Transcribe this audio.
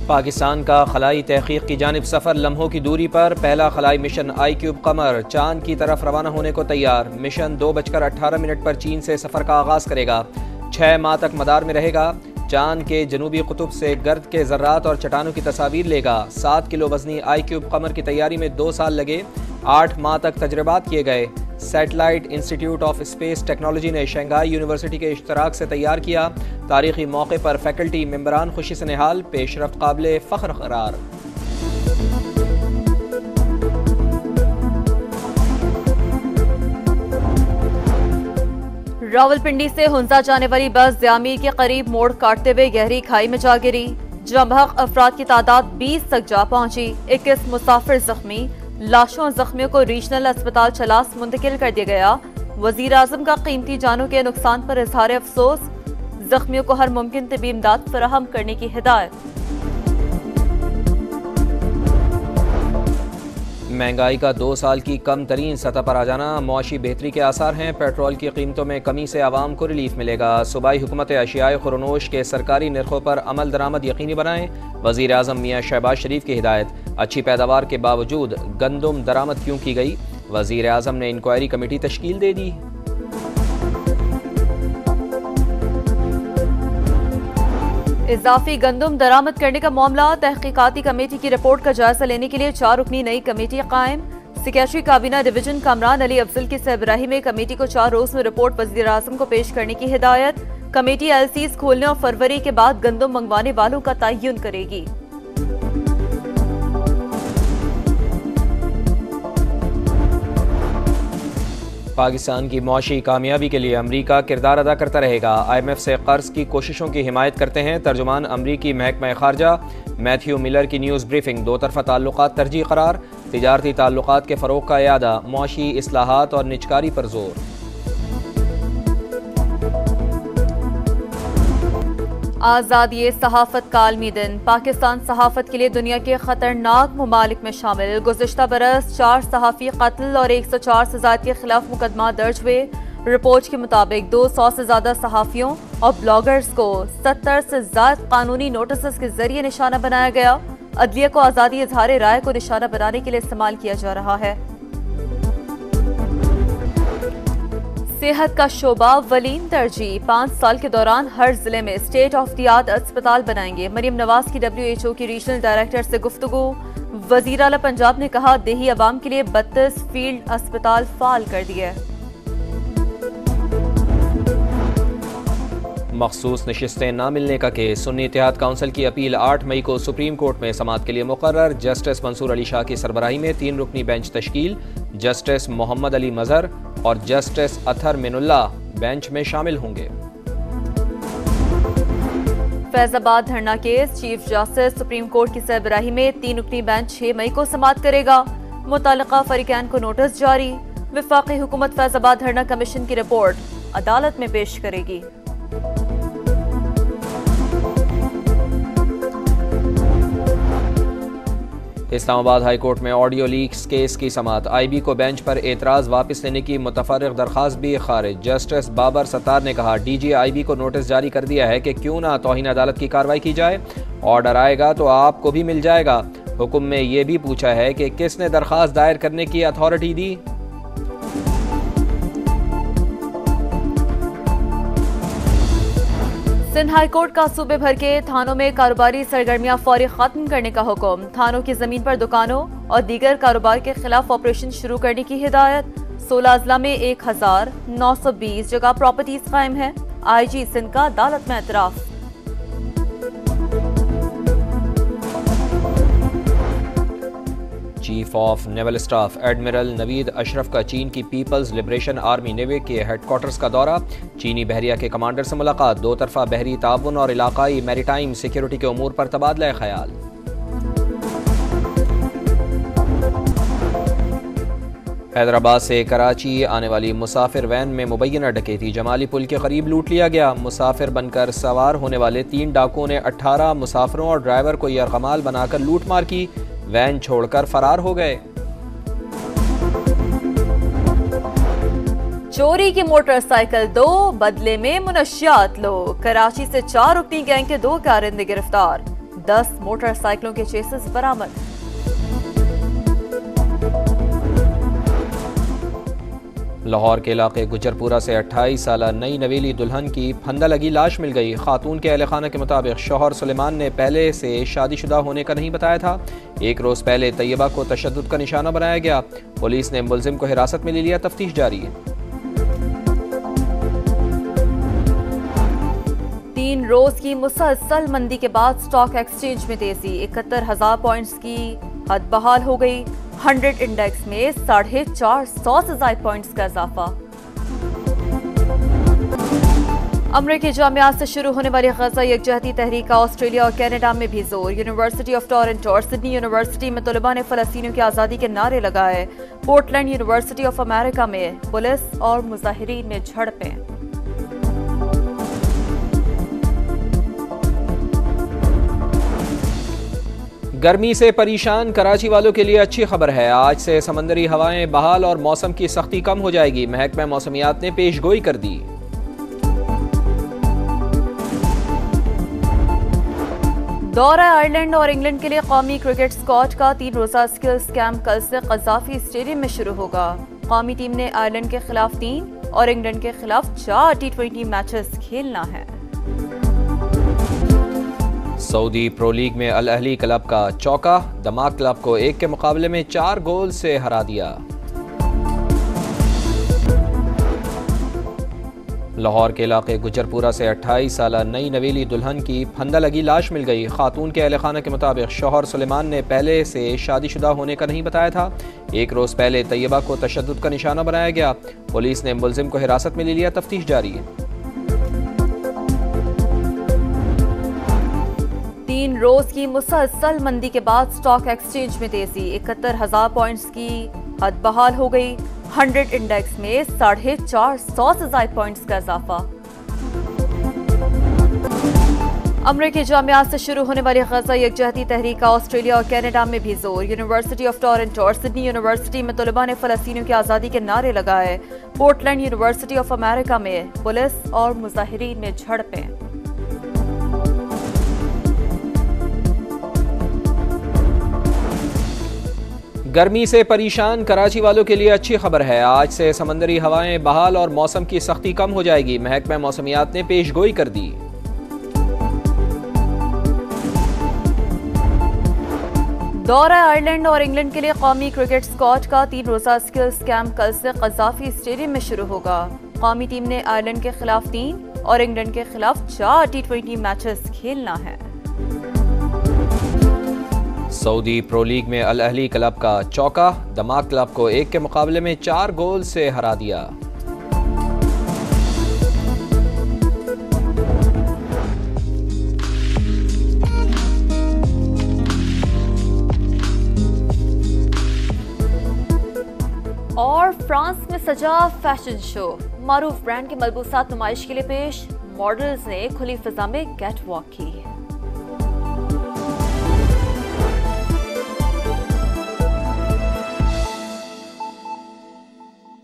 पाकिस्तान का खलाई तहकीक की जानिब सफ़र लम्हों की दूरी पर। पहला खलाई मिशन iCube कमर चांद की तरफ रवाना होने को तैयार। मिशन 2:18 पर चीन से सफ़र का आगाज़ करेगा। 6 माह तक मदार में रहेगा। चांद के जनूबी कुतुब से गर्द के ज़र्रात और चट्टानों की तस्वीर लेगा। 7 किलो वजनी iCube कमर की तैयारी में 2 साल लगे। 8 माह तक तजर्बात किए गए। Satellite institute of space technology ने शंघाई यूनिवर्सिटी के इश्तराक से तैयार किया। तारीखी मौके पर फैकल्टी मेंबरान खुशी से निहाल। पेशरफ्त काबिल फ़ख्र करार। रावलपिंडी से हुंजा जाने वाली बस जामीर के करीब मोड़ काटते हुए गहरी खाई में जा गिरी। जमहक अफराद की तादाद 20 तक जा पहुंची। 21 मुसाफिर जख्मी। लाशों और जख्मियों को रीजनल अस्पताल चलास मुंतकिल कर दिया गया। वजीर आजम का कीमती जानों के नुकसान पर इजहार अफसोस। जख्मियों को हर मुमकिन तबी इमदाद फराहम करने की हिदायत। महंगाई का 2 साल की कम तरीन सतह पर आ जाना मुआशी बेहतरी के आसार हैं। पेट्रोल की कीमतों में कमी से आवाम को रिलीफ मिलेगा। सूबाई हुकूमत अशियाए खुरनोश के सरकारी नरखों पर अमल दरामद यकीनी बनाएं। वजीर आजम मियां शहबाज शरीफ की हिदायत। अच्छी पैदावार के बावजूद गंदम दरामद क्यों की गई? वजीर आजम ने इंक्वायरी कमेटी तश्कील दे दी। इजाफी गंदम दरामद करने का मामला। तहकीकाती कमेटी की रिपोर्ट का जायजा लेने के लिए 4 रुकनी नई कमेटी कायम। सेक्रेटरी काबीना डिवीजन कामरान अली अफजल की सरबराही में कमेटी को 4 रोज में रिपोर्ट वजीर आजम को पेश करने की हिदायत। कमेटी एलसीज खोलने और फरवरी के बाद गंदम मंगवाने वालों का तयन करेगी। पाकिस्तान की मुआशी कामयाबी के लिए अमरीका किरदार अदा करता रहेगा। IMF से कर्ज की कोशिशों की हिमायत करते हैं। तर्जुमान अमरीकी महकमा खारजा मैथ्यू मिलर की न्यूज़ ब्रीफिंग। 2 तरफ़ा ताल्लुकात तरजीह करार। तिजारती ताल्लुकात के फ़रोग़ का इयादा। मुआशी इस्लाहात और निजकारी पर जोर। आज़ादी सहाफ़त का आलमी दिन। पाकिस्तान सहाफ़त के लिए दुनिया के खतरनाक ममालिक में शामिल। गुज़िश्ता बरस 4 सहाफ़ी कत्ल और 104 से ज़ायद के खिलाफ मुकदमा दर्ज हुए। रिपोर्ट के मुताबिक 200 से ज़्यादा सहाफ़ियों और ब्लॉगर्स को 70 से ज़ायद कानूनी नोटिस के जरिए निशाना बनाया गया। अदलिया को आज़ादी इज़हार राय को निशाना बनाने के लिए इस्तेमाल किया जा रहा है। सेहत का शोबा वलीन तरजीह। 5 साल के दौरान हर जिले में स्टेट ऑफ द आर्ट अस्पताल बनाएंगे। मरियम नवाज की WHO की रीजनल डायरेक्टर से गुफ्तगू। वजीर आला पंजाब ने कहा देही अवाम के लिए 32 फील्ड अस्पताल फाल कर दिए। मखसूस नशिस्तें न मिलने का केस। सुन्नी इत्तेहाद काउंसिल की अपील 8 मई को सुप्रीम कोर्ट में समाअत के लिए मुकर्रर। जस्टिस मंसूर अली शाह की सरबराही में 3 रुकनी बेंच तश्कील। जस्टिस मोहम्मद अली मजहर और जस्टिस अथर मिनुल्लाह बेंच में शामिल होंगे। फैजाबाद धरना case. Chief justice supreme court की सरबराही में 3 रुकनी बेंच 6 मई को समाअत करेगा। मुताल्लिका फरीकैन को नोटिस जारी। वफाकी हुकूमत फैजाबाद धरना कमीशन की रिपोर्ट अदालत में पेश करेगी। इस्लामाबाद हाई कोर्ट में ऑडियो लीक्स केस की समाअत। IB को बेंच पर एतराज़ वापस लेने की मुतफर्रिक दरख्वास्त भी खारिज। जस्टिस बाबर सत्तार ने कहा DG IB को नोटिस जारी कर दिया है कि क्यों ना तौहीन अदालत की कार्रवाई की जाए। ऑर्डर आएगा तो आपको भी मिल जाएगा। हुक्म में यह भी पूछा है कि किसने दरख्वास्त दायर करने की अथॉरिटी दी। सिंध हाई कोर्ट का सूबे भर के थानों में कारोबारी सरगर्मियां फौरी खत्म करने का हुक्म। थानों की जमीन पर दुकानों और दीगर कारोबार के खिलाफ ऑपरेशन शुरू करने की हिदायत। 16 अजला में 1920 जगह प्रॉपर्टीज कायम है। IG सिंध का अदालत में एतराफ। Chief of naval staff Admiral Naveed Ashraf का चीन की पीपल्स लिबरेशन आर्मी नेवी के हेडक्वार्टर्स का दौरा। चीनी बहरिया के कमांडर से मुलाकात। 2 तरफा बहरी ताउन और इलाकाई मैरीटाइम सिक्योरिटी के उमूर पर तबादला ख्याल। हैदराबाद से कराची आने वाली मुसाफिर वैन में मुबैना डकैती। जमाली पुल के करीब लूट लिया गया। मुसाफिर बनकर सवार होने वाले 3 डाकुओं ने 18 मुसाफिरों और ड्राइवर को यरगमाल बनाकर लूट मार की। वैन छोड़कर फरार हो गए। चोरी की मोटरसाइकिल दो, बदले में मुनशियात लो। कराची से 4 रुकनी गैंग के 2 कारिंदे गिरफ्तार। 10 मोटरसाइकिलों के चेसिस बरामद। लाहौर के इलाके गुजरपुरा से 28 साल नई नवेली दुल्हन की फंदा लगी लाश मिल गई। खातून के अहल खाना के मुताबिक शौहर सुलेमान ने पहले से शादीशुदा होने का नहीं बताया था। एक रोज पहले तैयबा को तशद्दुद का निशाना बनाया गया। पुलिस ने मुलजिम को हिरासत में ले लिया, तफ्तीश जारी है। 3 रोज की मुसलसल मंदी के बाद स्टॉक एक्सचेंज में तेजी, 71,000 पॉइंट्स की हद बहाल हो गई। 100 इंडेक्स में 450 से ज्यादा पॉइंट्स का इजाफा। अमरीकी जामियात से शुरू होने वाली गजा यकजहती तहरीक का ऑस्ट्रेलिया और कनाडा में भी जोर। यूनिवर्सिटी ऑफ टोरंटो और सिडनी यूनिवर्सिटी में तलबा ने फलस्तीनियों की आज़ादी के नारे लगाए। पोर्टलैंड यूनिवर्सिटी ऑफ अमेरिका में पुलिस और मुजाहिरीन में झड़पें। गर्मी से परेशान कराची वालों के लिए अच्छी खबर है। आज से समंदरी हवाएं बहाल और मौसम की सख्ती कम हो जाएगी। महकमा मौसमियात ने पेशगोई कर दी। दौरा आयरलैंड और इंग्लैंड के लिए कौमी क्रिकेट स्क्वाड का 3 रोजा स्किल्स कैंप कल से कज़ाफी स्टेडियम में शुरू होगा। कौमी टीम ने आयरलैंड के खिलाफ 3 और इंग्लैंड के खिलाफ 4 T20 मैचेस खेलना है। सऊदी प्रो लीग में अल अहली क्लब का चौका, दमाक क्लब को 1 के मुकाबले में 4 गोल से हरा दिया। लाहौर के इलाके गुजरपुरा से 28 साल नई नवेली दुल्हन की फंदा लगी लाश मिल गई। खातून के अहल खाना के मुताबिक शौहर सुलेमान ने पहले से शादीशुदा होने का नहीं बताया था। एक रोज पहले तैयबा को तशद्दुद का निशाना बनाया गया। पुलिस ने मुलजिम को हिरासत में ले लिया, तफ्तीश जारी है। 3 रोज की मुसलसल मंदी के बाद स्टॉक एक्सचेंज में तेजी, 71,000 पॉइंट्स की हद बहाल हो गई। 100 इंडेक्स में 450 से ज्यादा पॉइंट्स का इजाफा। अमरीकी जामियात से शुरू होने वाली गजा यकजहती तहरीक का ऑस्ट्रेलिया और कनाडा में भी जोर। यूनिवर्सिटी ऑफ टोरंटो और सिडनी यूनिवर्सिटी में तलबा ने फलस्तीनियों की आज़ादी के नारे लगाए। पोर्टलैंड यूनिवर्सिटी ऑफ अमेरिका में पुलिस और मुजाहिरीन में झड़पें। गर्मी से परेशान कराची वालों के लिए अच्छी खबर है। आज से समंदरी हवाएं बहाल और मौसम की सख्ती कम हो जाएगी। महकमा मौसमियात ने पेशगोई कर दी। दौरा आयरलैंड और इंग्लैंड के लिए कौमी क्रिकेट स्क्वाड का 3 रोजा स्किल्स कैंप कल से कज़ाफी स्टेडियम में शुरू होगा। कौमी टीम ने आयरलैंड के खिलाफ 3 और इंग्लैंड के खिलाफ 4 T20 मैचेस खेलना है। सऊदी प्रो लीग में अल अहली क्लब का चौका, दमाक क्लब को 1 के मुकाबले में 4 गोल से हरा दिया। और फ्रांस में सजा फैशन शो, मारूफ ब्रांड के मलबूसात नुमाइश के लिए पेश। मॉडल्स ने खुली फिजा में कैट वॉक की।